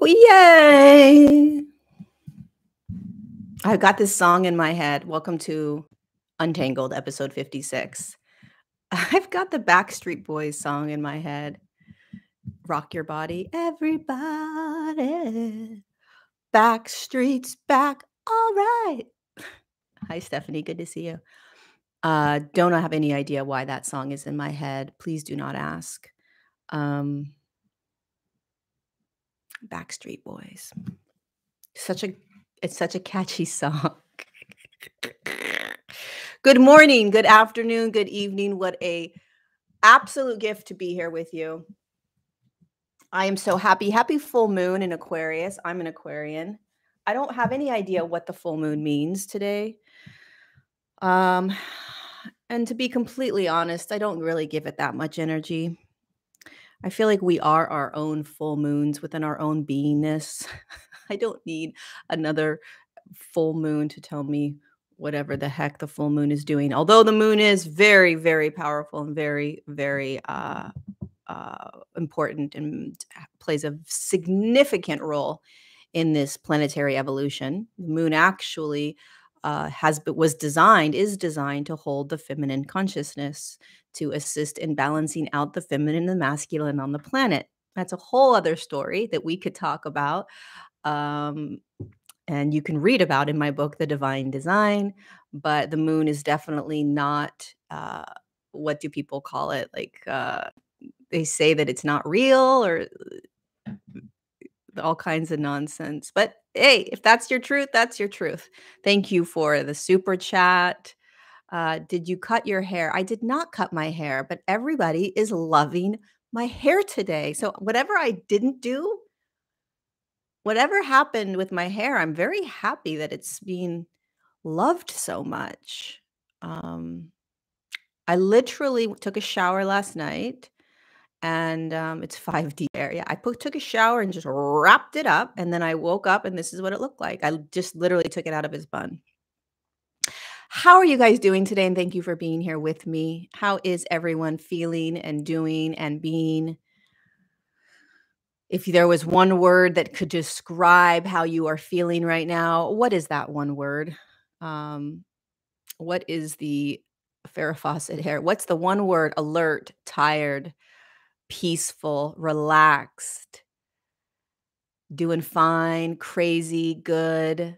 Yay! I've got this song in my head. Welcome to Untangled, episode 56. I've got the Backstreet Boys song in my head. Rock your body, everybody. Backstreet's back. All right. Hi, Stephanie. Good to see you. Don't have any idea why that song is in my head. Please do not ask. Backstreet Boys. It's such a catchy song. Good morning, good afternoon, good evening. What a absolute gift to be here with you. I am so happy. Happy full moon in Aquarius. I'm an Aquarian. I don't have any idea what the full moon means today. And to be completely honest, I don't really give it that much energy. I feel like we are our own full moons within our own beingness. I don't need another full moon to tell me whatever the heck the full moon is doing. Although the moon is very, very powerful and very, very important and plays a significant role in this planetary evolution. The moon actually is designed to hold the feminine consciousness, to assist in balancing out the feminine and the masculine on the planet. That's a whole other story that we could talk about. And you can read about in my book, The Divine Design. But the moon is definitely not, what do people call it? Like they say that it's not real or all kinds of nonsense. But hey, if that's your truth, that's your truth. Thank you for the super chat. Did you cut your hair? I did not cut my hair, but everybody is loving my hair today. So whatever I didn't do, whatever happened with my hair, I'm very happy that it's being loved so much. I literally took a shower last night, and it's 5D area. I took a shower and just wrapped it up, and then I woke up, and this is what it looked like. I just literally took it out of his bun. How are you guys doing today? And thank you for being here with me. How is everyone feeling and doing and being? If there was one word that could describe how you are feeling right now, what is that one word? What is the Farrah Fawcett hair? What's the one word? Alert, tired, peaceful, relaxed, doing fine, crazy, good,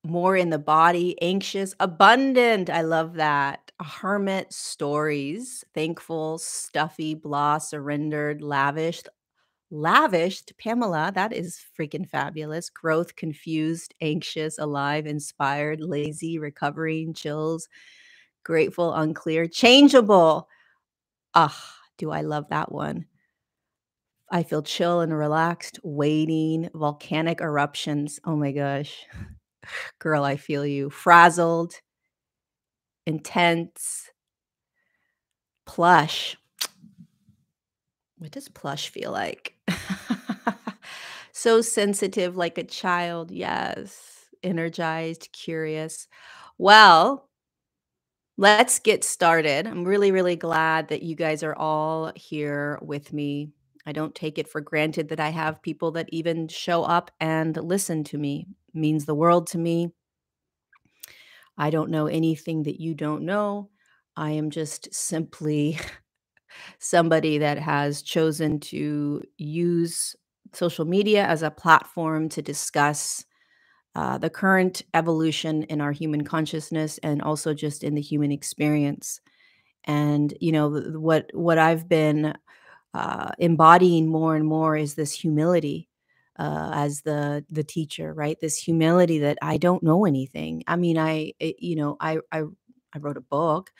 more in the body, anxious, abundant. I love that. A hermit, stories, thankful, stuffy, blah, surrendered, lavished. Lavished, Pamela, that is freaking fabulous. Growth, confused, anxious, alive, inspired, lazy, recovering, chills, grateful, unclear, changeable. Ah, do I love that one. I feel chill and relaxed, waiting, volcanic eruptions. Oh my gosh. Girl, I feel you. Frazzled, intense, plush. What does plush feel like? So sensitive, like a child. Yes. Energized, curious. Well, let's get started. I'm really, really glad that you guys are all here with me. I don't take it for granted that I have people that even show up and listen to me. It means the world to me. I don't know anything that you don't know. I am just simply somebody that has chosen to use social media as a platform to discuss the current evolution in our human consciousness and also just in the human experience. And what I've been embodying more and more is this humility as the teacher, right? This humility that I don't know anything. I mean, I wrote a book,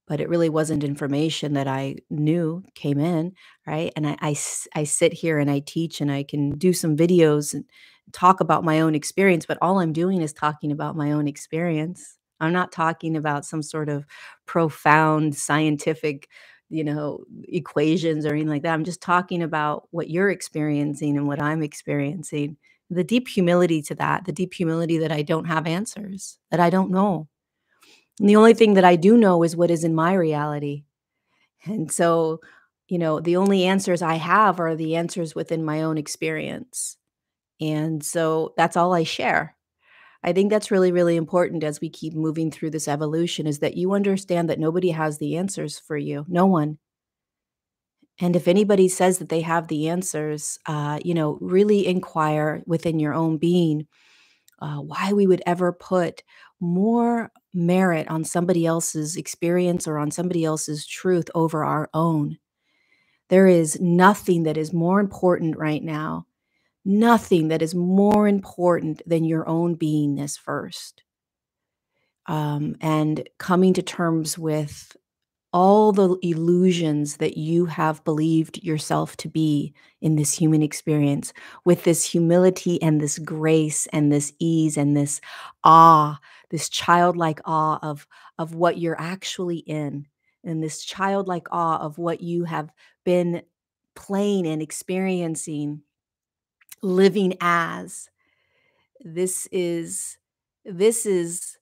but it really wasn't information that I knew came in, right? And I sit here and I teach and I can do some videos and talk about my own experience, but all I'm doing is talking about my own experience. I'm not talking about some sort of profound scientific, equations or anything like that. I'm just talking about what you're experiencing and what I'm experiencing. The deep humility to that, the deep humility that I don't have answers, that I don't know. And the only thing that I do know is what is in my reality. And so, the only answers I have are the answers within my own experience. And so that's all I share. I think that's really, really important as we keep moving through this evolution is that you understand that nobody has the answers for you. No one. And if anybody says that they have the answers, really inquire within your own being why we would ever put more merit on somebody else's experience or on somebody else's truth over our own. There is nothing that is more important right now, nothing that is more important than your own beingness first. And coming to terms with all the illusions that you have believed yourself to be in this human experience with this humility and this grace and this ease and this awe, this childlike awe of what you're actually in, and this childlike awe of what you have been playing and experiencing, living as. This is this is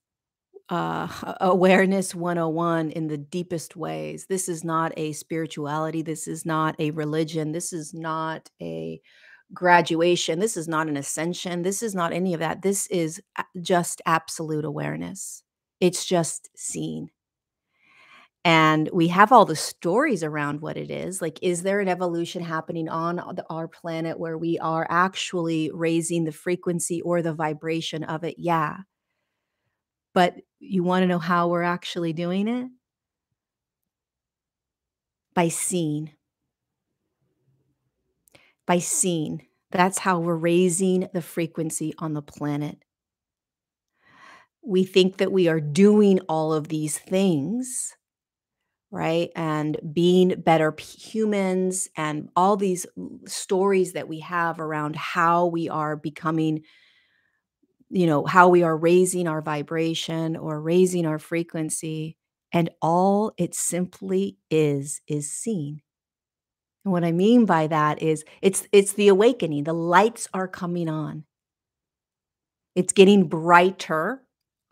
awareness 101 in the deepest ways. This is not a spirituality. This is not a religion. This is not a graduation. This is not an ascension. This is not any of that. This is just absolute awareness. It's just seen. And we have all the stories around what it is. Like, is there an evolution happening on our planet where we are actually raising the frequency or the vibration of it? Yeah. But you wanna know how we're actually doing it? By seeing, by seeing. That's how we're raising the frequency on the planet. We think that we are doing all of these things, right? And being better humans and all these stories that we have around how we are becoming, how we are raising our vibration or raising our frequency. And all it simply is seen. And what I mean by that is it's the awakening. The lights are coming on. It's getting brighter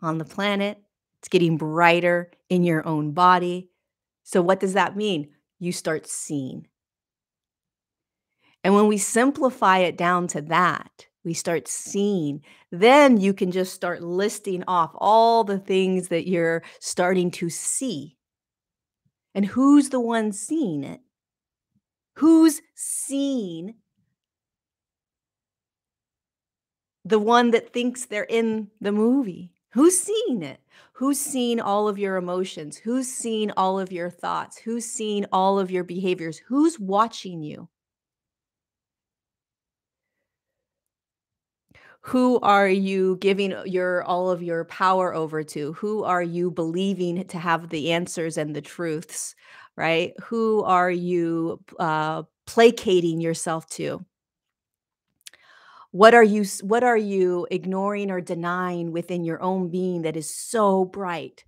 on the planet. It's getting brighter in your own body. So what does that mean? You start seeing. And when we simplify it down to that, we start seeing, then you can just start listing off all the things that you're starting to see. And who's the one seeing it? Who's seeing the one that thinks they're in the movie? Who's seeing it? Who's seeing all of your emotions? Who's seeing all of your thoughts? Who's seeing all of your behaviors? Who's watching you? Who are you giving your all of your power over to? Who are you believing to have the answers and the truths, right? Who are you placating yourself to? What are you ignoring or denying within your own being that is so bright?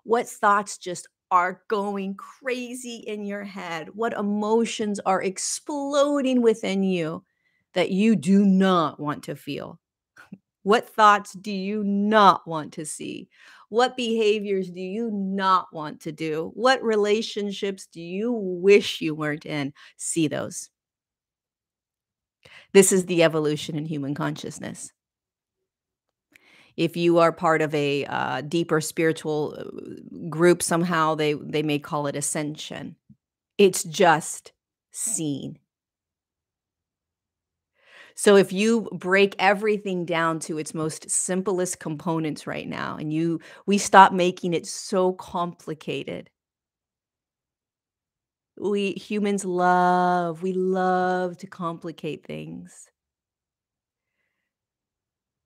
What thoughts just are going crazy in your head? What emotions are exploding within you that you do not want to feel? What thoughts do you not want to see? What behaviors do you not want to do? What relationships do you wish you weren't in? See those. This is the evolution in human consciousness. If you are part of a deeper spiritual group, somehow they may call it ascension. It's just seen. So if you break everything down to its most simplest components right now, and we stop making it so complicated. We love to complicate things.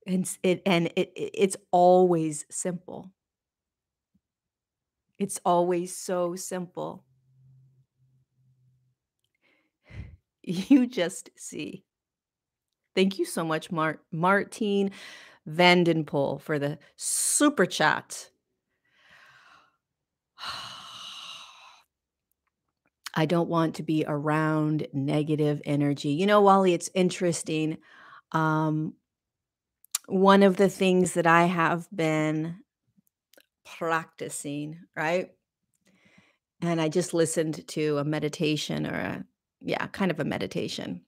It's always simple. It's always so simple. You just see. Thank you so much, Martine Vandenpoel, for the super chat. I don't want to be around negative energy. Wally, it's interesting. Um, one of the things that I have been practicing, right? And I just listened to a meditation or yeah, kind of a meditation.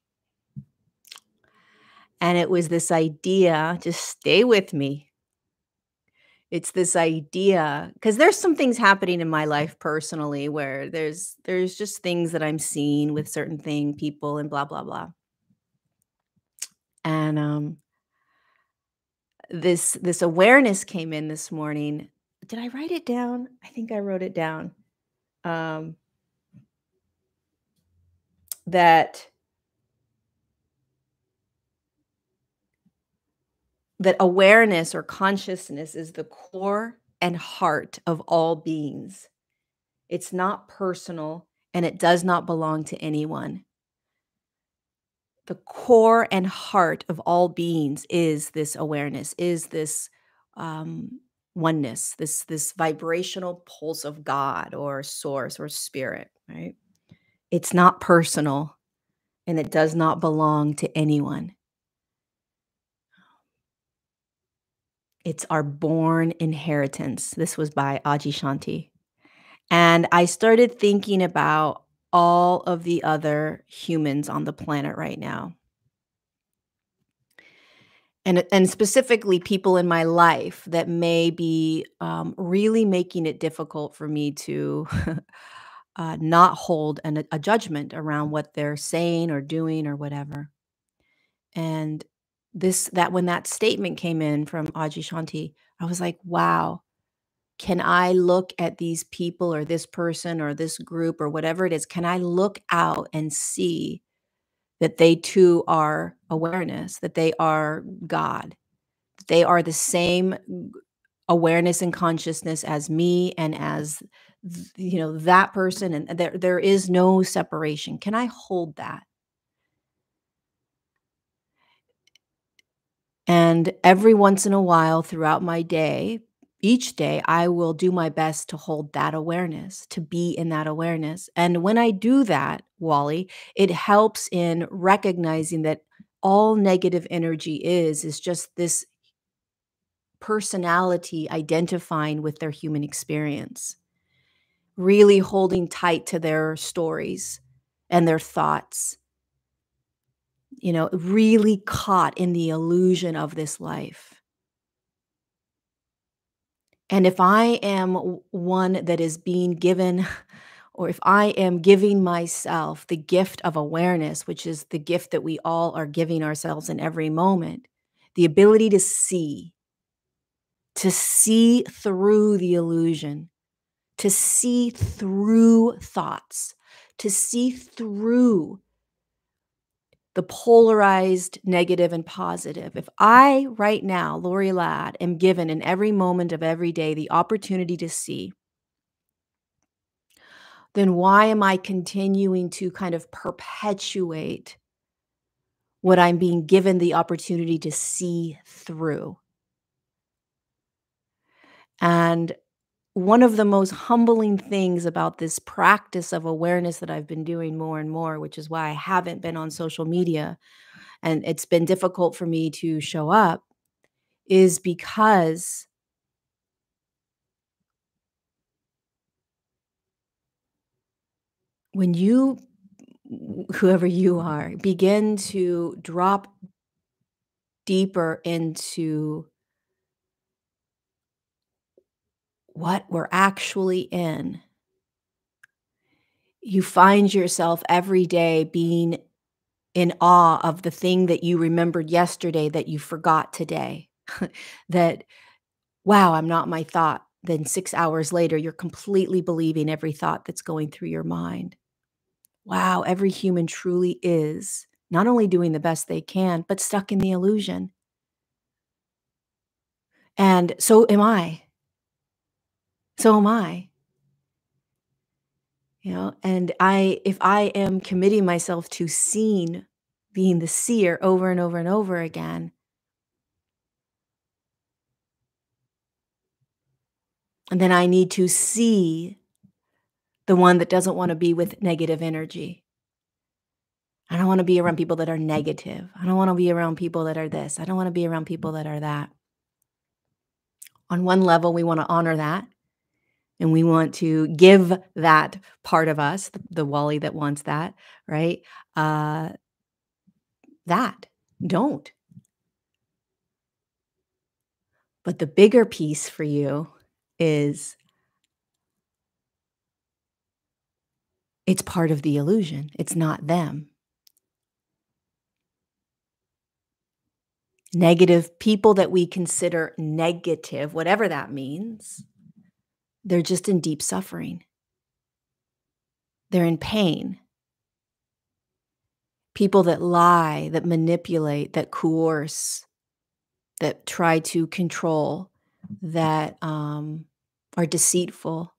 And it was this idea, just stay with me. It's this idea because there's some things happening in my life personally where there's just things that I'm seeing with certain people and blah blah blah. And this awareness came in this morning. Did I write it down? I think I wrote it down. Um, that that awareness or consciousness is the core and heart of all beings. It's not personal and it does not belong to anyone. The core and heart of all beings is this awareness, is this um, oneness, this vibrational pulse of God or source or spirit, right? It's not personal and it does not belong to anyone. It's our born inheritance. This was by Aji Shanti. And I started thinking about all of the other humans on the planet right now. And specifically people in my life that may be really making it difficult for me to not hold a judgment around what they're saying or doing or whatever. And that when that statement came in from Aji Shanti, I was like, wow, can I look at these people or this person or this group or whatever it is? Can I look out and see that they too are awareness, that they are God, that they are the same awareness and consciousness as me and as that person, and there is no separation. Can I hold that? And every once in a while throughout my day, each day, I will do my best to hold that awareness, to be in that awareness. And when I do that, Wally, it helps in recognizing that all negative energy is just this personality identifying with their human experience, really holding tight to their stories and their thoughts, really caught in the illusion of this life. And if I am one that is being given, or if I am giving myself the gift of awareness, which is the gift that we all are giving ourselves in every moment, the ability to see through the illusion, to see through thoughts, to see through the polarized negative and positive. If I right now, Lori Ladd, am given in every moment of every day the opportunity to see, then why am I continuing to kind of perpetuate what I'm being given the opportunity to see through? And one of the most humbling things about this practice of awareness that I've been doing more and more, which is why I haven't been on social media and it's been difficult for me to show up, is because when you, whoever you are, begin to drop deeper into what we're actually in, you find yourself every day being in awe of the thing that you remembered yesterday that you forgot today. That, wow, I'm not my thought. Then 6 hours later, you're completely believing every thought that's going through your mind. Wow, every human truly is not only doing the best they can, but stuck in the illusion. And so am I. So am I. And if I am committing myself to seeing, being the seer over and over and over again, and then I need to see the one that doesn't want to be with negative energy. I don't want to be around people that are negative. I don't want to be around people that are this. I don't want to be around people that are that. On one level, we want to honor that. And we want to give that part of us, the Wally that wants that, right? That. Don't. But the bigger piece for you is it's part of the illusion. It's not them. Negative people that we consider negative, whatever that means, they're just in deep suffering. They're in pain. People that lie, that manipulate, that coerce, that try to control, that are deceitful,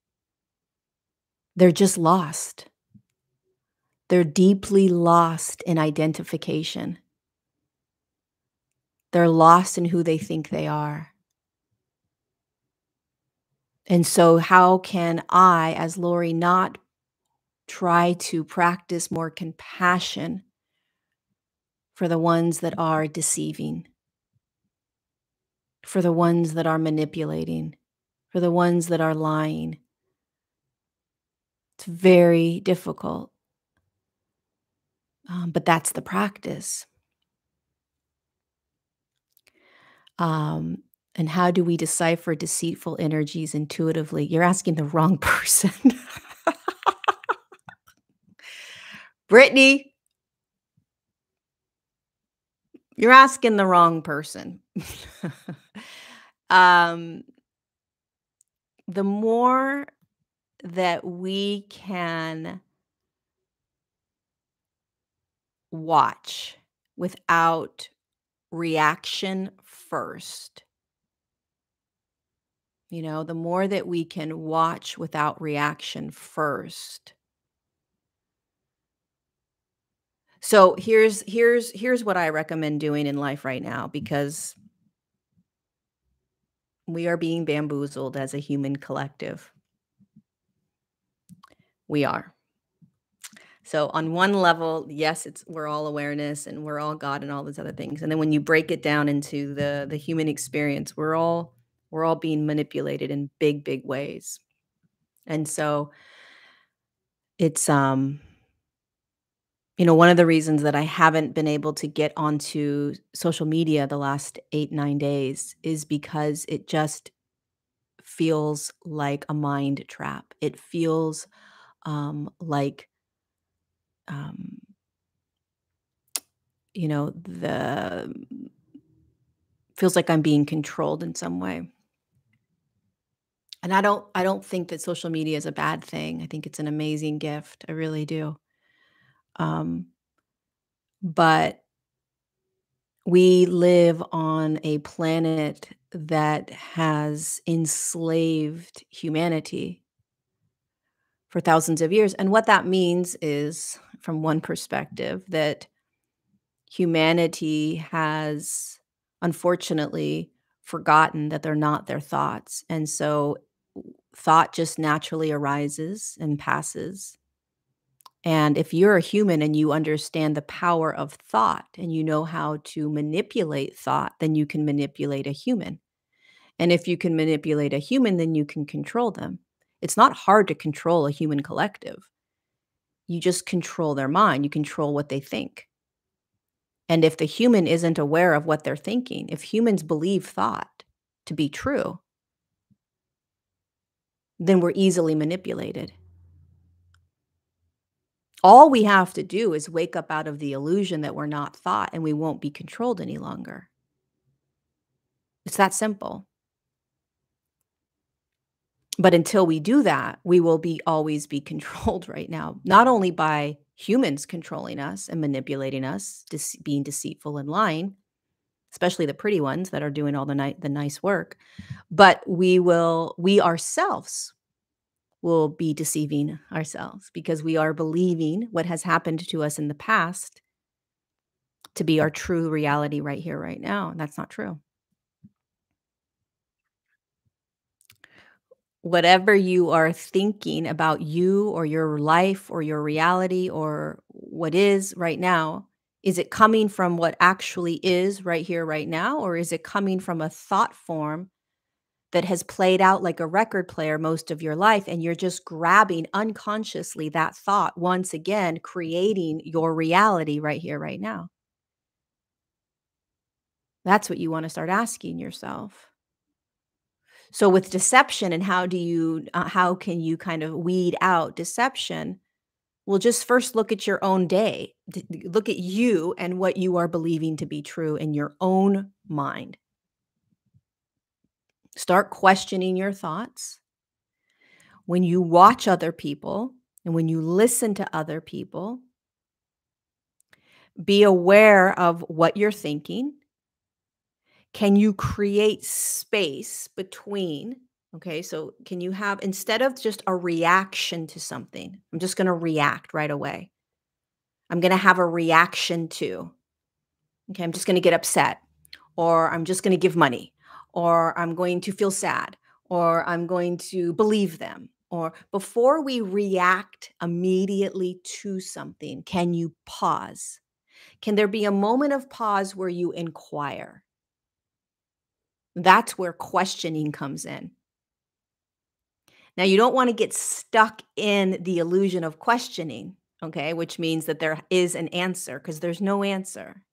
they're just lost. They're deeply lost in identification. They're lost in who they think they are. And so, how can I, as Lori, not try to practice more compassion for the ones that are deceiving, for the ones that are manipulating, for the ones that are lying? It's very difficult, but that's the practice. Um, and how do we decipher deceitful energies intuitively? You're asking the wrong person. Brittany, you're asking the wrong person. um, the more that we can watch without reaction first, the more that we can watch without reaction first. So here's what I recommend doing in life right now, because we are being bamboozled as a human collective. We are. So on one level, yes, we're all awareness and we're all God and all those other things. And then when you break it down into the human experience, we're all being manipulated in big, big ways. And so it's one of the reasons that I haven't been able to get onto social media the last 8, 9 days is because it just feels like a mind trap. It feels like um, the feels like I'm being controlled in some way. And I don't think that social media is a bad thing. I think it's an amazing gift. I really do. Um, but we live on a planet that has enslaved humanity for thousands of years. And what that means is, from one perspective, that humanity has unfortunately forgotten that they're not their thoughts. And so thought just naturally arises and passes. And if you're a human and you understand the power of thought and you know how to manipulate thought, then you can manipulate a human. And if you can manipulate a human, then you can control them. It's not hard to control a human collective. You just control their mind, you control what they think. And if the human isn't aware of what they're thinking, if humans believe thought to be true, then we're easily manipulated. All we have to do is wake up out of the illusion that we're not thought and we won't be controlled any longer. It's that simple. But until we do that, we will always be controlled right now, not only by humans controlling us and manipulating us, being deceitful and lying, especially the pretty ones that are doing all the nice work, but we ourselves will be deceiving ourselves because we are believing what has happened to us in the past to be our true reality right here, right now. And that's not true. Whatever you are thinking about you or your life or your reality or what is right now, is it coming from what actually is right here, right now? Or is it coming from a thought form that has played out like a record player most of your life, and you're just grabbing unconsciously that thought once again, creating your reality right here, right now? That's what you want to start asking yourself. So with deception and how can you kind of weed out deception? Well, just first look at your own day. Look at you and what you are believing to be true in your own mind. Start questioning your thoughts. When you watch other people and when you listen to other people, be aware of what you're thinking. Can you create space between? Okay, so can you have, instead of just a reaction to something, I'm just going to react right away. I'm going to have a reaction to, okay, I'm just going to get upset, or I'm just going to give money, or I'm going to feel sad, or I'm going to believe them. Or before we react immediately to something, can you pause? Can there be a moment of pause where you inquire? That's where questioning comes in. Now, you don't want to get stuck in the illusion of questioning, okay, which means that there is an answer because there's no answer.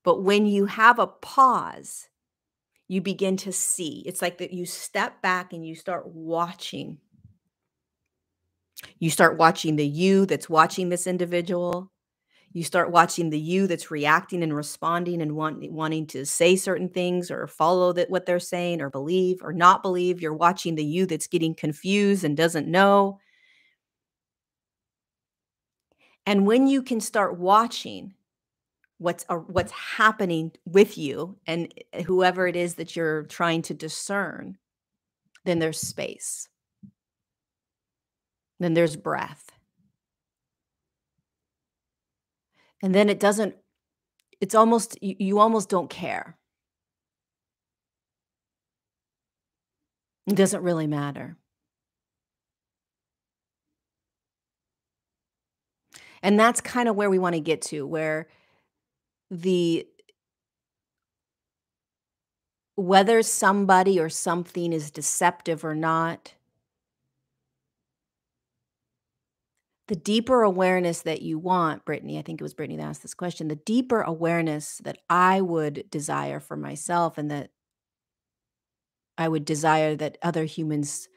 But when you have a pause, you begin to see. It's like that you step back and you start watching. You start watching the you that's watching this individual. You start watching the you that's reacting and responding and wanting to say certain things or follow that what they're saying or believe or not believe. You're watching the you that's getting confused and doesn't know. And when you can start watching what's happening with you and whoever it is that you're trying to discern, then there's space. Then there's breath. And then it's almost, you almost don't care. It doesn't really matter. And that's kind of where we want to get to, where the whether somebody or something is deceptive or not, the deeper awareness that you want, Brittany, I think it was Brittany that asked this question, the deeper awareness that I would desire for myself and that I would desire that other humans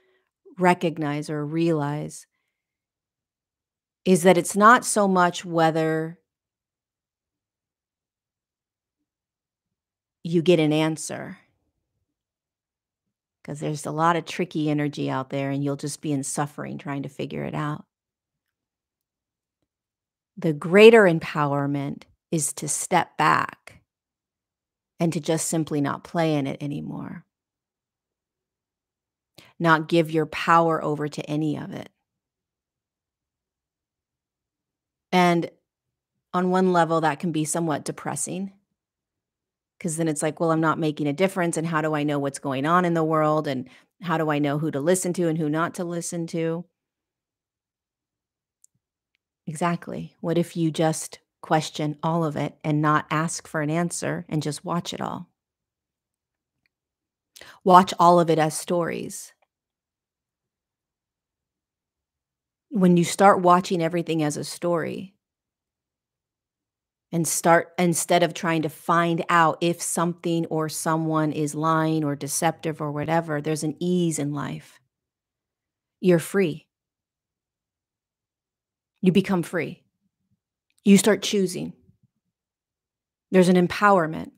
recognize or realize is that it's not so much whether you get an answer, because there's a lot of tricky energy out there and you'll just be in suffering trying to figure it out. The greater empowerment is to step back and to just simply not play in it anymore. Not give your power over to any of it. And on one level, that can be somewhat depressing because then it's like, well, I'm not making a difference. And how do I know what's going on in the world? And how do I know who to listen to and who not to listen to? Exactly. What if you just question all of it and not ask for an answer and just watch it all? Watch all of it as stories. When you start watching everything as a story and start, instead of trying to find out if something or someone is lying or deceptive or whatever, there's an ease in life. You're free. You become free. You start choosing. There's an empowerment.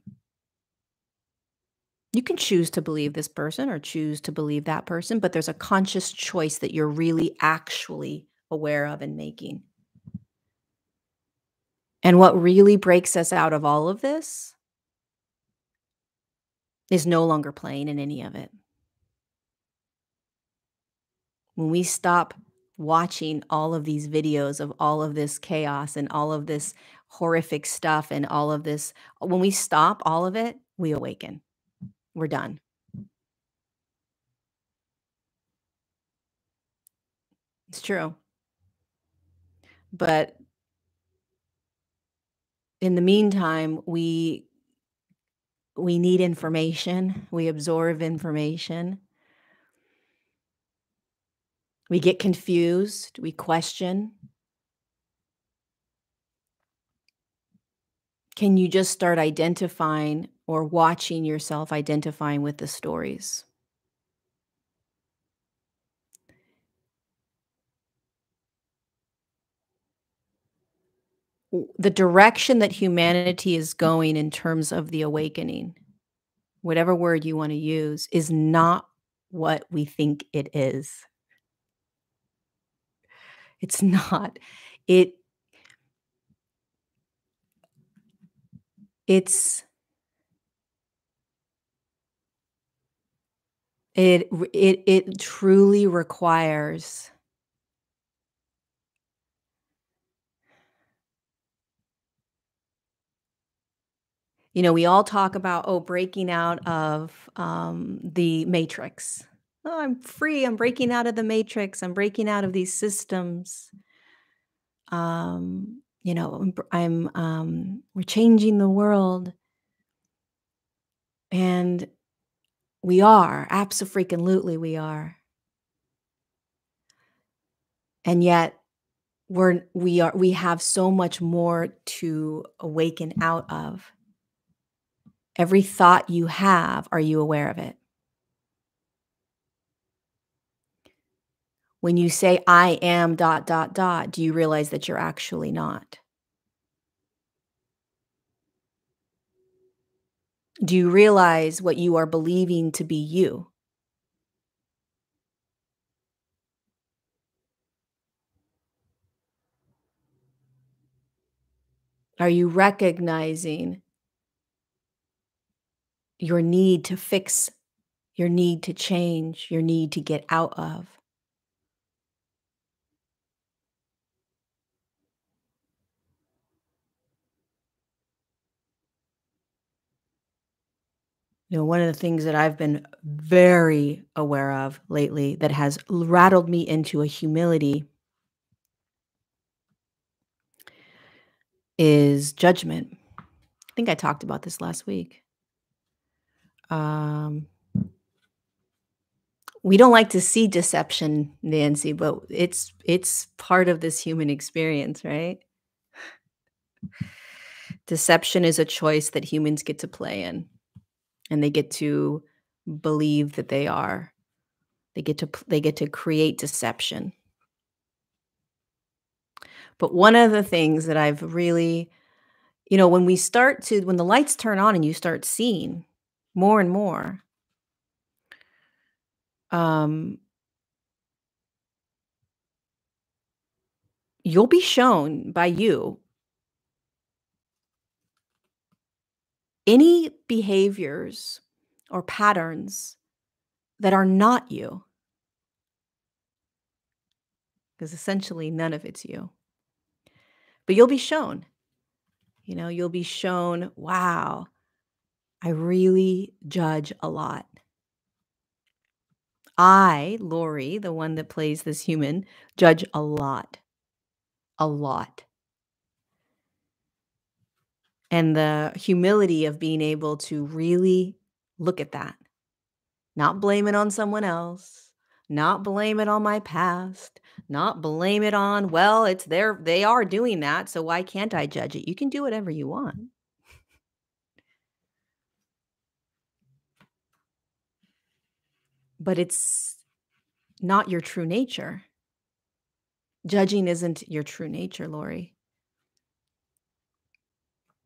You can choose to believe this person or choose to believe that person, but there's a conscious choice that you're really actually aware of and making. And what really breaks us out of all of this is no longer playing in any of it. When we stop watching all of these videos of all of this chaos and all of this horrific stuff and all of this, when we stop all of it, we awaken. We're done. It's true. But in the meantime, we need information. We absorb information. We get confused. We question. Can you just start identifying or watching yourself identifying with the stories. The direction that humanity is going in terms of the awakening, whatever word you want to use, is not what we think it is. It's not. It it's it truly requires, we all talk about, oh, breaking out of the matrix. Oh, I'm free. I'm breaking out of the matrix. I'm breaking out of these systems. We're changing the world. And we are, abso-freaking-lutely we are. And yet we have so much more to awaken out of. Every thought you have, are you aware of it? When you say I am dot dot dot, do you realize that you're actually not? Do you realize what you are believing to be you? Are you recognizing your need to fix, your need to change, your need to get out of? One of the things that I've been very aware of lately that has rattled me into a humility is judgment. I think I talked about this last week. Um, we don't like to see deception, Nancy, but it's part of this human experience, right? Deception is a choice that humans get to play in, and they get to believe that they are. They get to create deception. But one of the things that I've really, when the lights turn on and you start seeing more and more, um, you'll be shown by you any behaviors or patterns that are not you, because essentially none of it's you. But you'll be shown, you'll be shown, wow, I really judge a lot. I, Lori, the one that plays this human, judge a lot. A lot. And the humility of being able to really look at that, not blame it on someone else, not blame it on my past, not blame it on, well, they are doing that, so why can't I judge it? You can do whatever you want. But it's not your true nature. Judging isn't your true nature, Lori.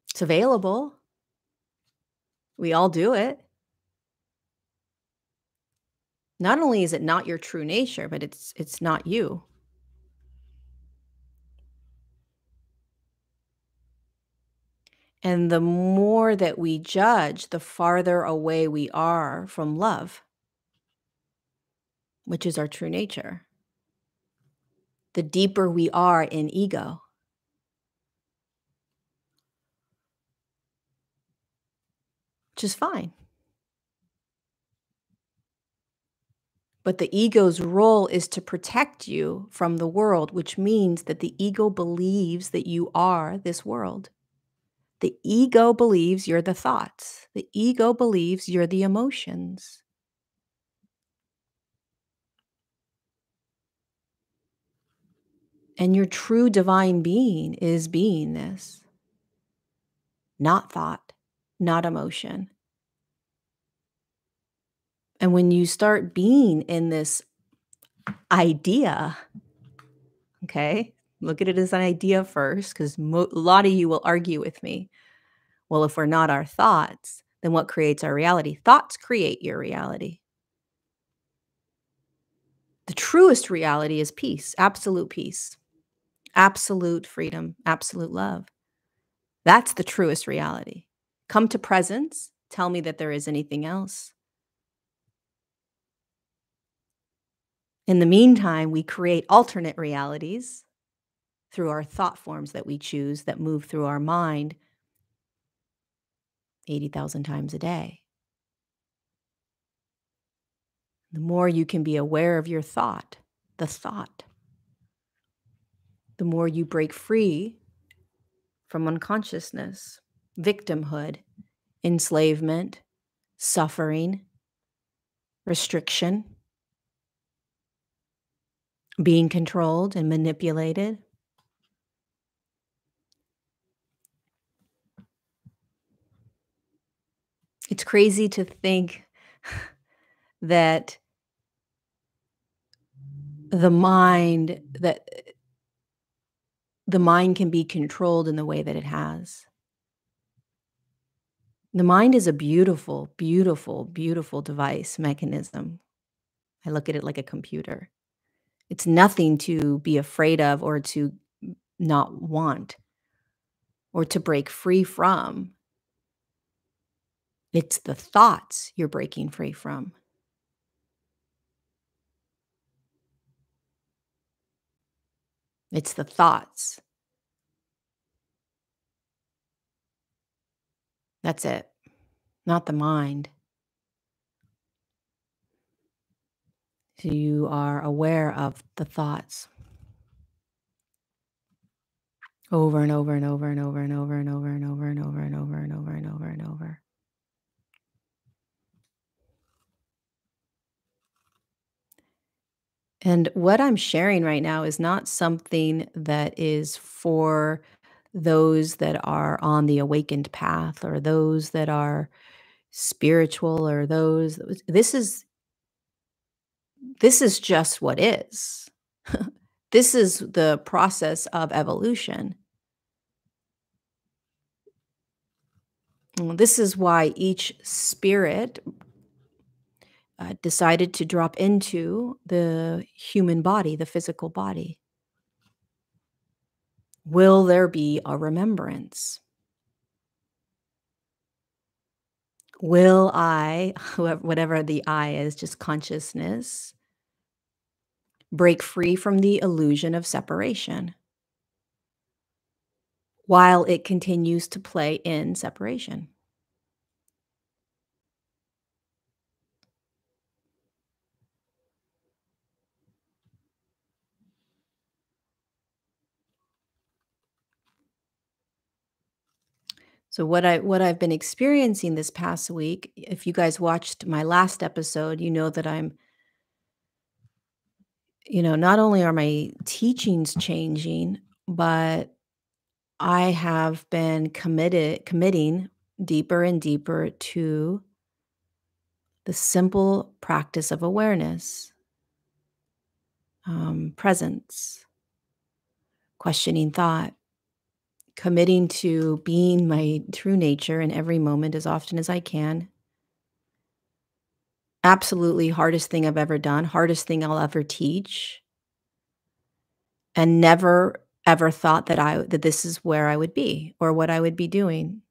It's available. We all do it. Not only is it not your true nature, but it's not you. And the more that we judge, the farther away we are from love, which is our true nature. The deeper we are in ego. Which is fine. But the ego's role is to protect you from the world, which means that the ego believes that you are this world. The ego believes you're the thoughts. The ego believes you're the emotions. And your true divine being is beingness, not thought, not emotion. And when you start being in this idea, okay, look at it as an idea first, because a lot of you will argue with me. Well, if we're not our thoughts, then what creates our reality? Thoughts create your reality. The truest reality is peace, absolute freedom, absolute love. That's the truest reality. Come to presence. Tell me that there is anything else. In the meantime, we create alternate realities through our thought forms that we choose that move through our mind 80,000 times a day. The more you can be aware of your thought, the more you break free from unconsciousness, victimhood, enslavement, suffering, restriction, being controlled and manipulated. It's crazy to think that the mind that the mind can be controlled in the way that it has. The mind is a beautiful, beautiful, beautiful device, mechanism. I look at it like a computer. It's nothing to be afraid of or to not want or to break free from. It's the thoughts you're breaking free from. It's the thoughts. That's it, not the mind. So you are aware of the thoughts over and over and over and over and over and over and over and over and over and over and over and over. And what I'm sharing right now is not something that is for those that are on the awakened path or those that are spiritual or those this is just what is. This is the process of evolution. This is why each spirit decided to drop into the human body, the physical body. Will there be a remembrance? Will I, whatever the I is, just consciousness, break free from the illusion of separation while it continues to play in separation? So what I've been experiencing this past week, if you guys watched my last episode, you know that not only are my teachings changing, but I have been committing deeper and deeper to the simple practice of awareness, presence, questioning thought, committing to being my true nature in every moment as often as I can. Absolutely hardest thing I've ever done, hardest thing I'll ever teach, and never ever thought that this is where I would be or what I would be doing.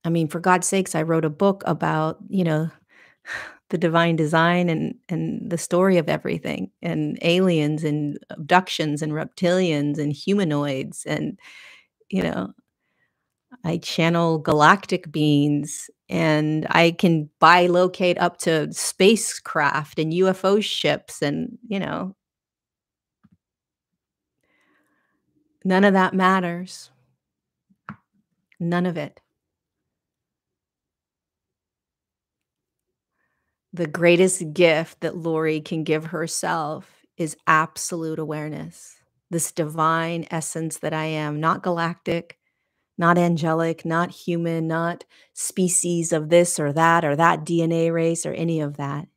I mean, for God's sakes, I wrote a book about, the divine design and the story of everything and aliens and abductions and reptilians and humanoids and, you know, I channel galactic beings and I can bilocate up to spacecraft and UFO ships and, none of that matters. None of it. The greatest gift that Lori can give herself is absolute awareness. This divine essence that I am, not galactic, not angelic, not human, not species of this or that DNA race or any of that.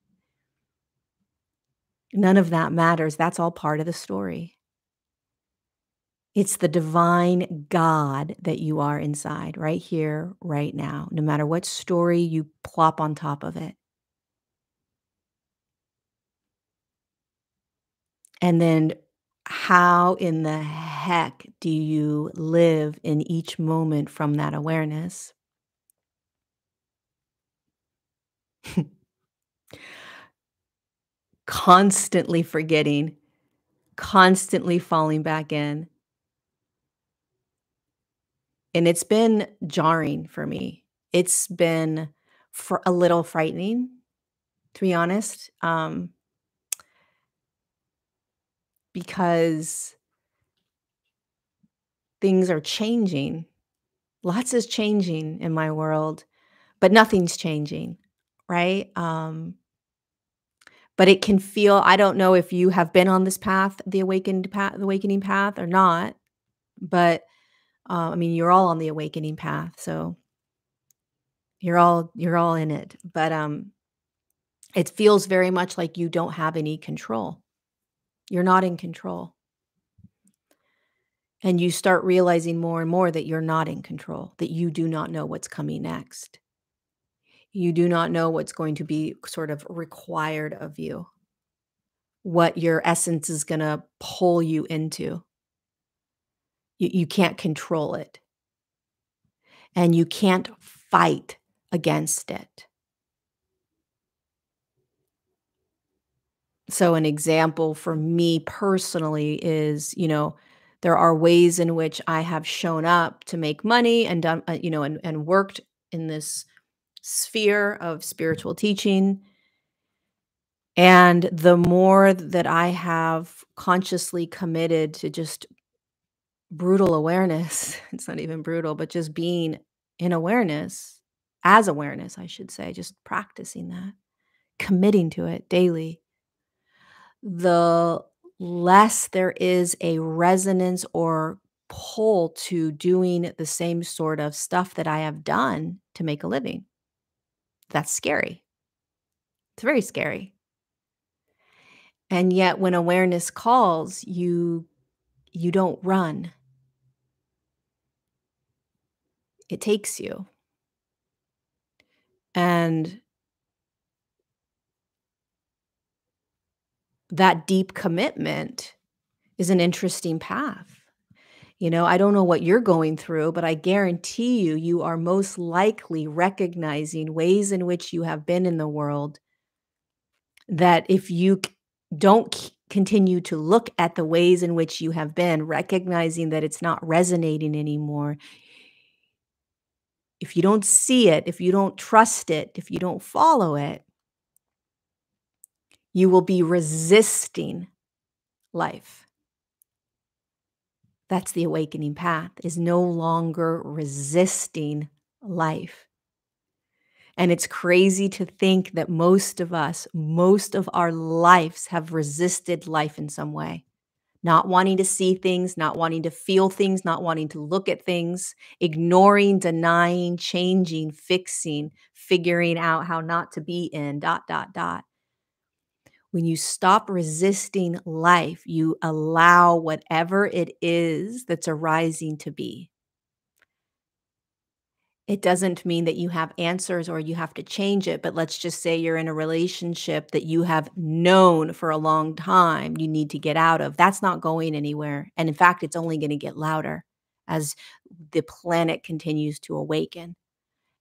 None of that matters. That's all part of the story. It's the divine God that you are inside, right here, right now, no matter what story you plop on top of it. And then how in the heck do you live in each moment from that awareness? Constantly forgetting, constantly falling back in. And it's been jarring for me. It's been for a little frightening, to be honest, because things are changing. Lots is changing in my world, but nothing's changing, right? But it can feel, I don't know if you have been on this path, the awakening path or not, but I mean, you're all on the awakening path, so you're all in it. But it feels very much like you don't have any control. You're not in control. And you start realizing more and more that you're not in control, that you do not know what's coming next. You do not know what's going to be sort of required of you, what your essence is going to pull you into. You can't control it, and you can't fight against it. So, an example for me personally is, there are ways in which I have shown up to make money and done, and worked in this sphere of spiritual teaching. And the more that I have consciously committed to just brutal awareness, it's not even brutal, but just being in awareness, as awareness, I should say, just practicing that, committing to it daily, the less there is a resonance or pull to doing the same sort of stuff that I have done to make a living. That's scary. It's very scary. And yet when awareness calls, you don't run. It takes you. And that deep commitment is an interesting path. I don't know what you're going through, but I guarantee you, you are most likely recognizing ways in which you have been in the world that if you don't continue to look at the ways in which you have been, recognizing that it's not resonating anymore, if you don't see it, if you don't trust it, if you don't follow it, you will be resisting life. That's the awakening path, is no longer resisting life. And it's crazy to think that most of us, most of our lives have resisted life in some way. Not wanting to see things, not wanting to feel things, not wanting to look at things, ignoring, denying, changing, fixing, figuring out how not to be in, dot, dot, dot. When you stop resisting life, you allow whatever it is that's arising to be. It doesn't mean that you have answers or you have to change it, but let's just say you're in a relationship that you have known for a long time you need to get out of. That's not going anywhere. And in fact, it's only going to get louder as the planet continues to awaken,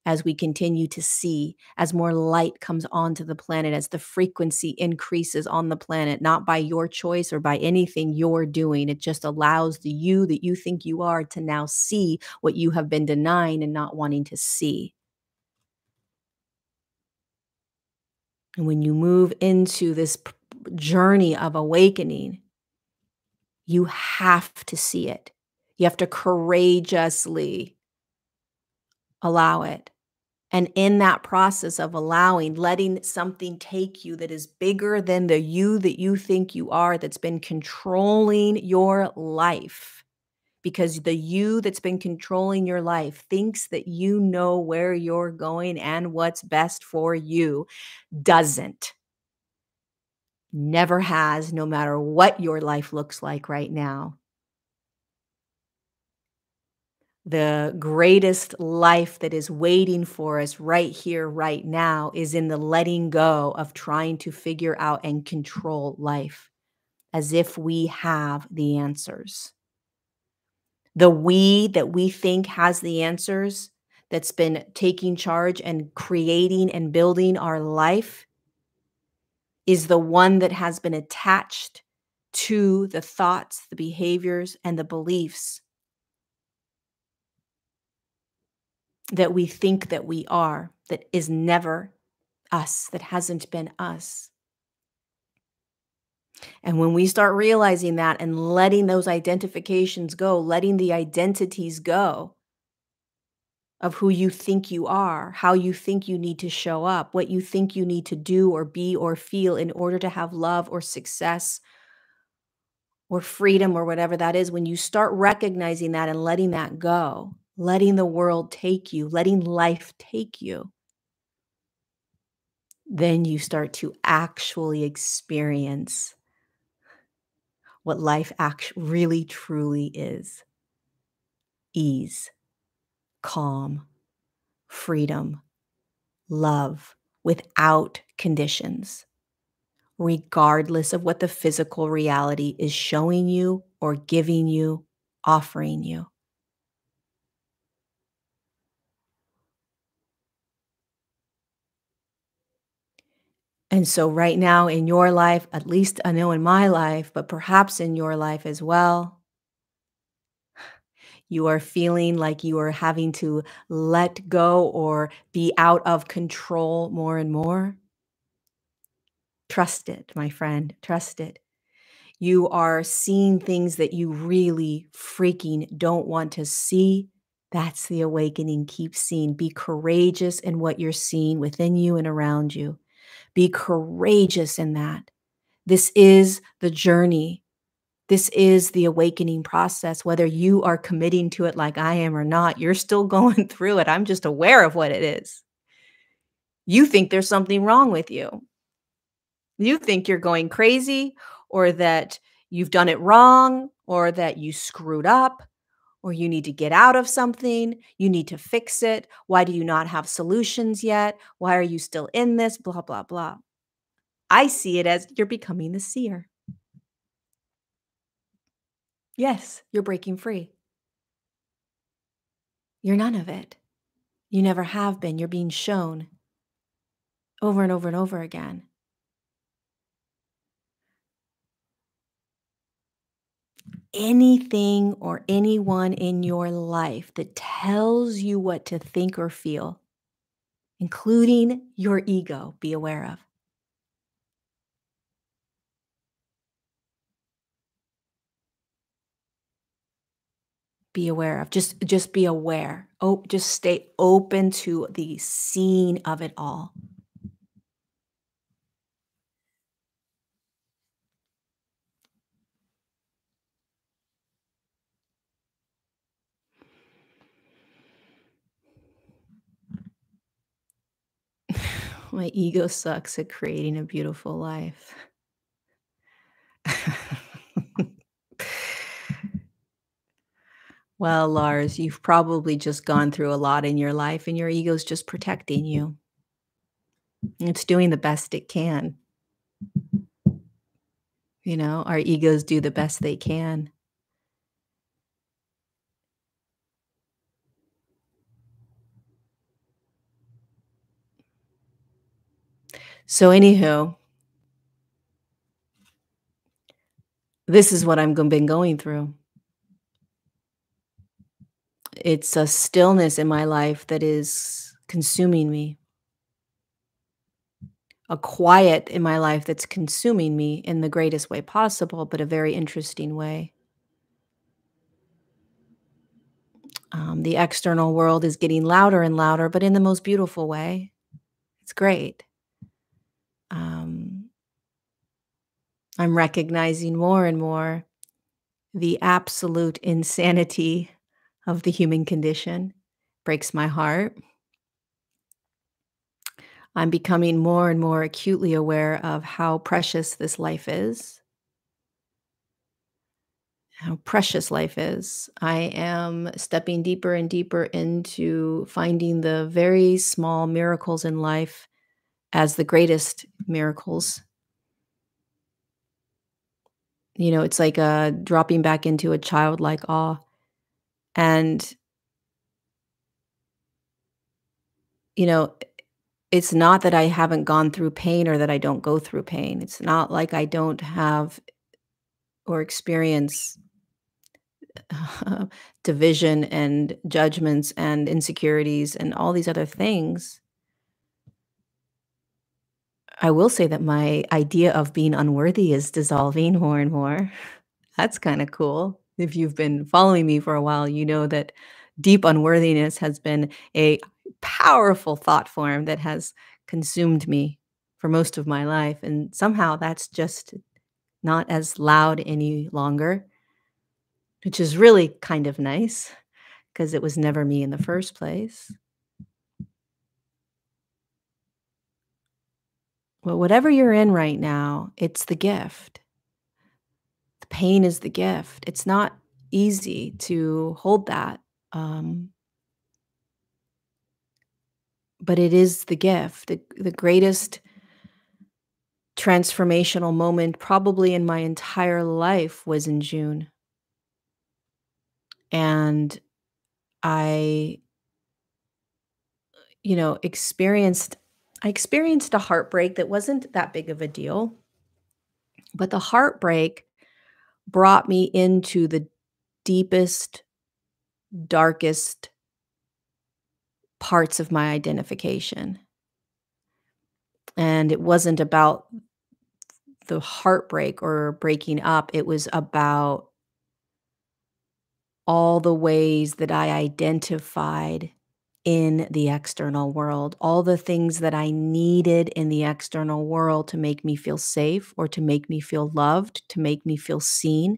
as we continue to see, as more light comes onto the planet, as the frequency increases on the planet, not by your choice or by anything you're doing. It just allows the you that you think you are to now see what you have been denying and not wanting to see. And when you move into this journey of awakening, you have to see it. You have to courageously allow it. And in that process of allowing, letting something take you that is bigger than the you that you think you are, that's been controlling your life, because the you that's been controlling your life thinks that you know where you're going and what's best for you, doesn't. Never has, no matter what your life looks like right now. The greatest life that is waiting for us right here, right now, is in the letting go of trying to figure out and control life as if we have the answers. The we that we think has the answers, that's been taking charge and creating and building our life, is the one that has been attached to the thoughts, the behaviors, and the beliefs that we think that we are, that is never us, that hasn't been us. And when we start realizing that and letting those identifications go, letting the identities go of who you think you are, how you think you need to show up, what you think you need to do or be or feel in order to have love or success or freedom or whatever that is, when you start recognizing that and letting that go, letting the world take you, letting life take you, then you start to actually experience what life really truly is: ease, calm, freedom, love, without conditions, regardless of what the physical reality is showing you or giving you, offering you. And so, right now in your life, at least I know in my life, but perhaps in your life as well, you are feeling like you are having to let go or be out of control more and more. Trust it, my friend. Trust it. You are seeing things that you really freaking don't want to see. That's the awakening. Keep seeing. Be courageous in what you're seeing within you and around you. Be courageous in that. This is the journey. This is the awakening process. Whether you are committing to it like I am or not, you're still going through it. I'm just aware of what it is. You think there's something wrong with you. You think you're going crazy, or that you've done it wrong, or that you screwed up, or you need to get out of something. You need to fix it. Why do you not have solutions yet? Why are you still in this? Blah, blah, blah. I see it as you're becoming the seer. Yes, you're breaking free. You're none of it. You never have been. You're being shown over and over and over again. Anything or anyone in your life that tells you what to think or feel, including your ego, be aware of. Be aware of. Just be aware. Oh, just stay open to the seeing of it all. My ego sucks at creating a beautiful life. Well, Lars, you've probably just gone through a lot in your life and your ego's just protecting you. It's doing the best it can. You know, our egos do the best they can. So, anywho, this is what been going through. It's a stillness in my life that is consuming me, a quiet in my life that's consuming me in the greatest way possible, but a very interesting way. The external world is getting louder and louder, but in the most beautiful way. It's great. Um, I'm recognizing more and more the absolute insanity of the human condition. Breaks my heart. I'm becoming more and more acutely aware of how precious this life is, how precious life is. I am stepping deeper and deeper into finding the very small miracles in life as the greatest miracles. It's like dropping back into a childlike awe. And, you know, it's not that I haven't gone through pain or that I don't go through pain. It's not like I don't have or experience division and judgments and insecurities and all these other things. I will say that my idea of being unworthy is dissolving more and more. That's kind of cool. If you've been following me for a while, you know that deep unworthiness has been a powerful thought form that has consumed me for most of my life. And somehow that's just not as loud any longer, which is really kind of nice because it was never me in the first place. Well, whatever you're in right now, it's the gift. The pain is the gift. It's not easy to hold that. Um, but it is the gift. The greatest transformational moment probably in my entire life was in June. And I, experienced I experienced a heartbreak that wasn't that big of a deal, but the heartbreak brought me into the deepest, darkest parts of my identification. And it wasn't about the heartbreak or breaking up, it was about all the ways that I identified in the external world, all the things that I needed in the external world to make me feel safe or to make me feel loved, to make me feel seen.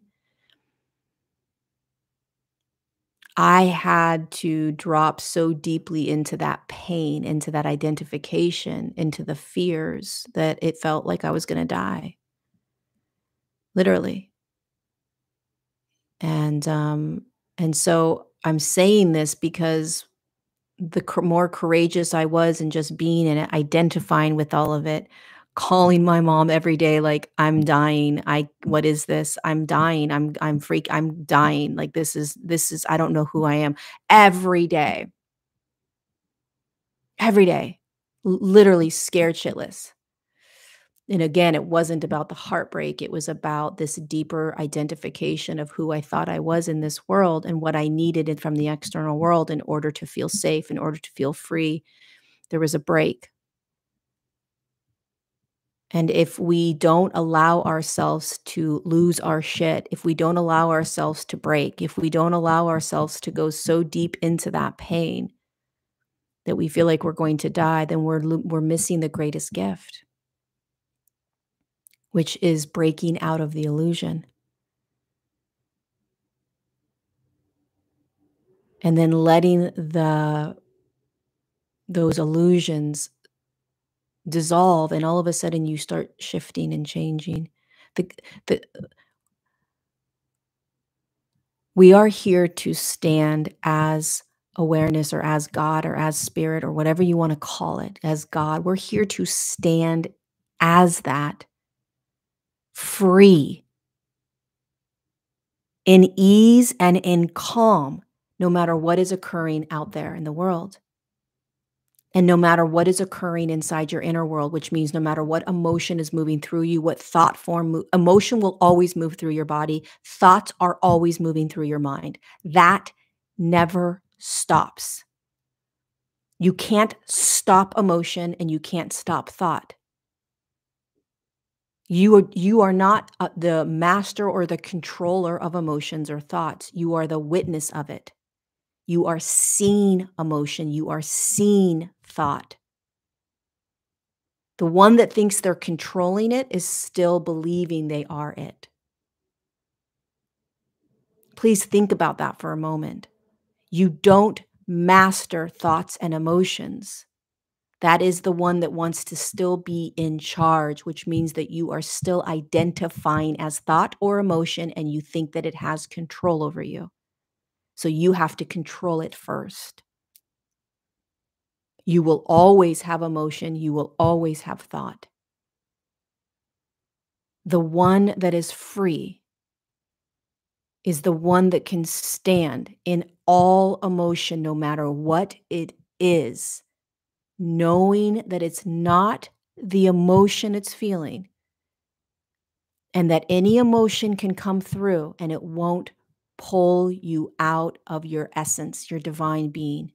I had to drop so deeply into that pain, into that identification, into the fears that it felt like I was going to die, literally. And so I'm saying this because the more courageous I was in just being in it, identifying with all of it, calling my mom every day, like, "I'm dying. What is this? I'm dying. I'm dying. Like, this is I don't know who I am." Every day, literally scared shitless. And again, it wasn't about the heartbreak. It was about this deeper identification of who I thought I was in this world and what I needed it from the external world in order to feel safe, in order to feel free. There was a break. And if we don't allow ourselves to lose our shit, if we don't allow ourselves to break, if we don't allow ourselves to go so deep into that pain that we feel like we're going to die, then we're missing the greatest gift, which is breaking out of the illusion and then letting those illusions dissolve, and all of a sudden you start shifting and changing. The the We are here to stand as awareness or as God or as spirit or whatever you want to call it, as God. We're here to stand as that, free, in ease and in calm, no matter what is occurring out there in the world. And no matter what is occurring inside your inner world, which means no matter what emotion is moving through you, what thought form, emotion will always move through your body. Thoughts are always moving through your mind. That never stops. You can't stop emotion and you can't stop thought. You are not the master or the controller of emotions or thoughts. You are the witness of it. You are seeing emotion. You are seeing thought. The one that thinks they're controlling it is still believing they are it. Please think about that for a moment. You don't master thoughts and emotions. That is the one that wants to still be in charge, which means that you are still identifying as thought or emotion and you think that it has control over you. So you have to control it first. You will always have emotion. You will always have thought. The one that is free is the one that can stand in all emotion, no matter what it is, knowing that it's not the emotion it's feeling, and that any emotion can come through and it won't pull you out of your essence, your divine being.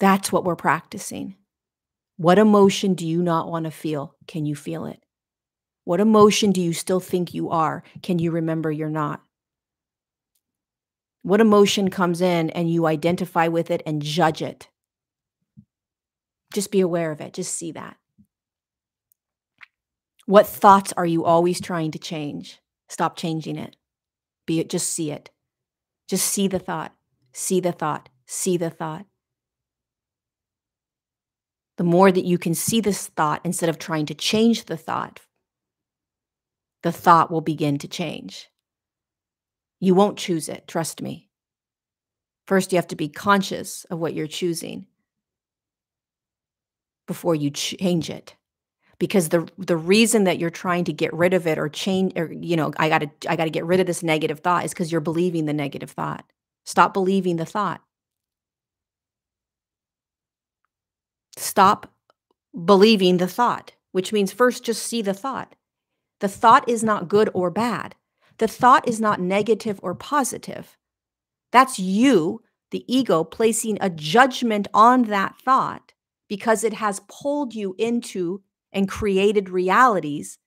That's what we're practicing. What emotion do you not want to feel? Can you feel it? What emotion do you still think you are? Can you remember you're not? What emotion comes in and you identify with it and judge it? Just be aware of it. Just see that. What thoughts are you always trying to change? Stop changing it. Just see it. Just see the thought. See the thought. See the thought. The more that you can see this thought instead of trying to change the thought will begin to change. You won't choose it, trust me. First, you have to be conscious of what you're choosing before you change it. Because the reason that you're trying to get rid of it or change, or I gotta get rid of this negative thought is because you're believing the negative thought. Stop believing the thought. Stop believing the thought, which means first just see the thought. The thought is not good or bad. The thought is not negative or positive. That's you, the ego, placing a judgment on that thought because it has pulled you into and created realities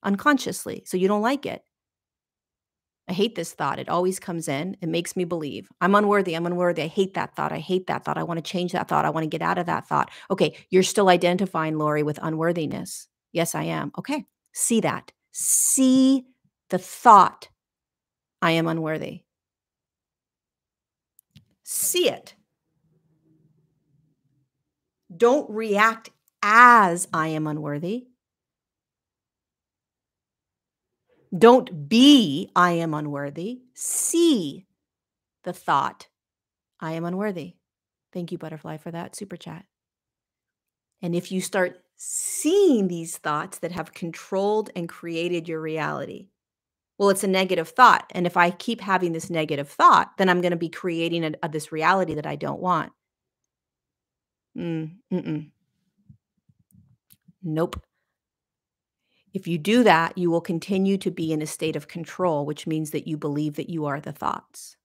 unconsciously. So you don't like it. I hate this thought. It always comes in. It makes me believe I'm unworthy. I'm unworthy. I hate that thought. I hate that thought. I want to change that thought. I want to get out of that thought. Okay. You're still identifying, Lori, with unworthiness. Yes, I am. Okay. See that. See the thought. I am unworthy. See it. Don't react as I am unworthy. Don't be I am unworthy. See the thought. I am unworthy. Thank you, Butterfly, for that super chat. And if you start seeing these thoughts that have controlled and created your reality, well, it's a negative thought. And if I keep having this negative thought, then I'm going to be creating this reality that I don't want. Nope. If you do that, you will continue to be in a state of control, which means that you believe that you are the thoughts.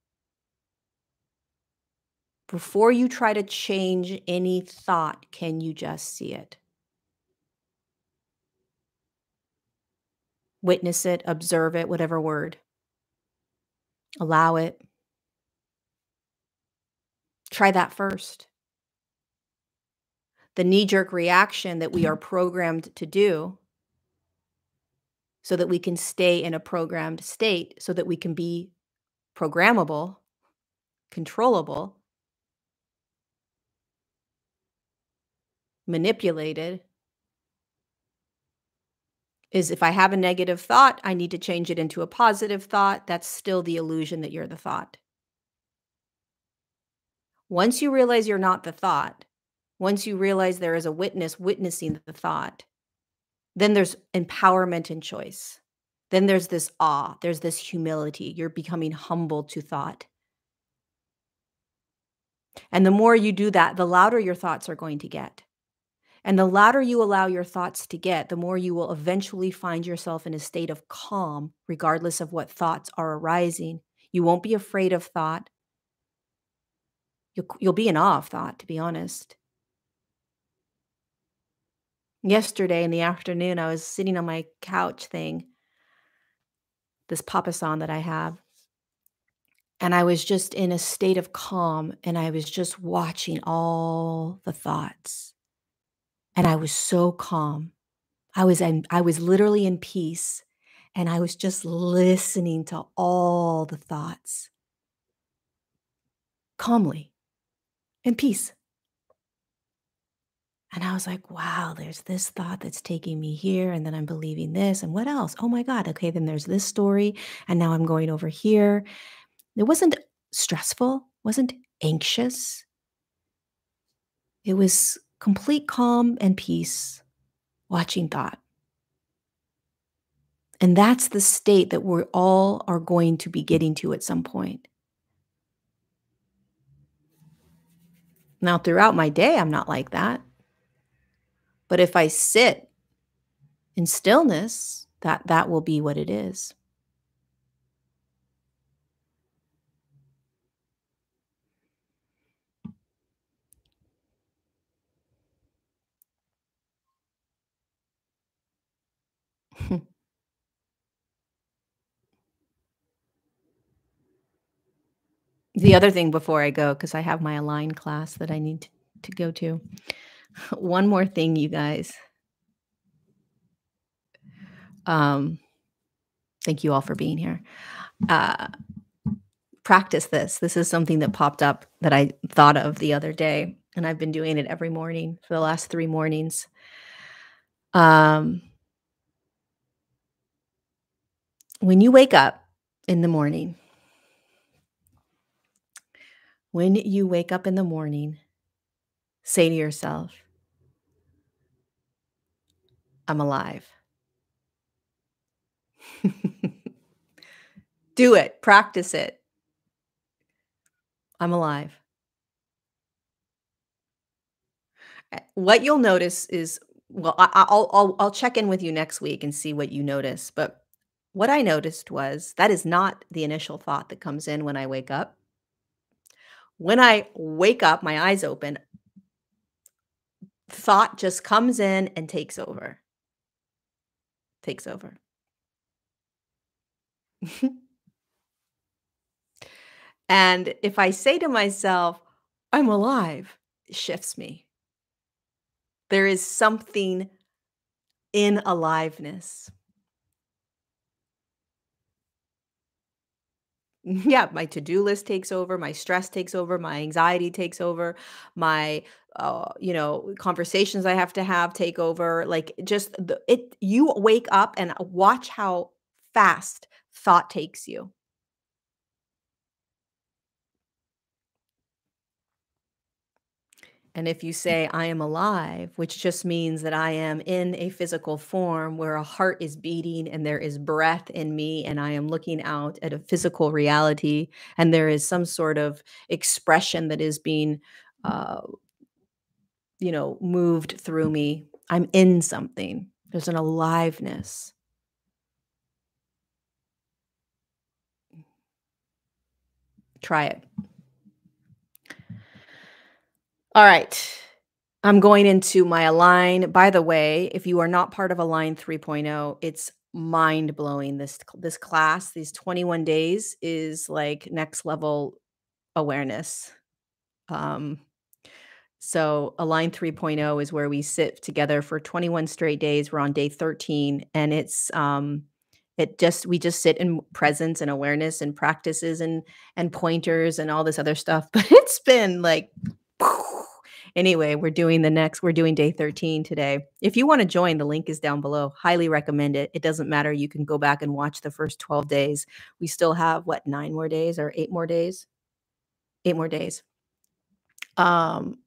Before you try to change any thought, can you just see it? Witness it, observe it, whatever word. Allow it. Try that first. The knee-jerk reaction that we are programmed to do so that we can stay in a programmed state, so that we can be programmable, controllable, manipulated, is if I have a negative thought, I need to change it into a positive thought. That's still the illusion that you're the thought. Once you realize you're not the thought, once you realize there is a witness witnessing the thought, then there's empowerment and choice. Then there's this awe, there's this humility. You're becoming humble to thought. And the more you do that, the louder your thoughts are going to get. And the louder you allow your thoughts to get, the more you will eventually find yourself in a state of calm, regardless of what thoughts are arising. You won't be afraid of thought. You'll be in awe of thought, to be honest. Yesterday in the afternoon, I was sitting on my couch thing, this papasan that I have, and I was just in a state of calm, and I was just watching all the thoughts. And I was so calm. I was literally in peace, and I was just listening to all the thoughts calmly. and peace. And I was like, wow, there's this thought that's taking me here, and then I'm believing this, and what else? Oh my God, okay, then there's this story, and now I'm going over here. It wasn't stressful, wasn't anxious. It was complete calm and peace, watching thought. And that's the state that we all are going to be getting to at some point. Now, throughout my day, I'm not like that. But if I sit in stillness, that will be what it is. The other thing before I go, because I have my Align class that I need to go to. One more thing, you guys. Um, Thank you all for being here. Uh, Practice this. This is something that popped up that I thought of the other day, and I've been doing it every morning for the last 3 mornings. Um, when you wake up in the morning, when you wake up in the morning, say to yourself, "I'm alive." Do it. Practice it. I'm alive. What you'll notice is, well, I'll check in with you next week and see what you notice. But what I noticed was that is not the initial thought that comes in when I wake up. When I wake up, my eyes open, thought just comes in and takes over. Takes over. And if I say to myself, "I'm alive," it shifts me. There is something in aliveness. Yeah, my to-do list takes over, my stress takes over, my anxiety takes over, my conversations I have to have take over. Like just you wake up and watch how fast thought takes you. And if you say, I am alive, which just means that I am in a physical form where a heart is beating and there is breath in me, and I am looking out at a physical reality, and there is some sort of expression that is being, uh, moved through me. I'm in something. There's an aliveness. Try it. All right. I'm going into my Align. By the way, if you are not part of Align 3.0, it's mind blowing. This class, these 21 days, is like next level awareness. Um, so Align 3.0 is where we sit together for 21 straight days. We're on day 13, and we just sit in presence and awareness and practices and pointers and all this other stuff. But it's been like anyway, we're doing day 13 today. If you want to join, the link is down below. Highly recommend it. It doesn't matter. You can go back and watch the first 12 days. We still have what, 9 more days or 8 more days? 8 more days. Um,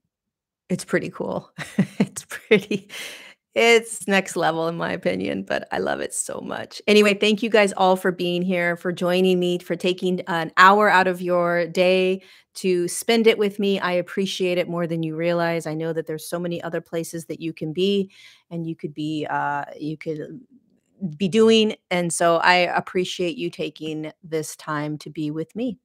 it's pretty cool. It's pretty it's next level in my opinion, but I love it so much. Anyway, thank you guys all for being here, for joining me, for taking an hour out of your day to spend it with me. I appreciate it more than you realize. I know that there's so many other places that you can be and you could be doing, and so I appreciate you taking this time to be with me.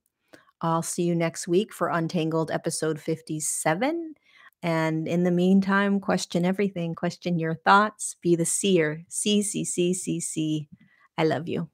I'll see you next week for Untangled episode 57. And in the meantime, question everything, question your thoughts, be the seer. See, see, see, see, see. I love you.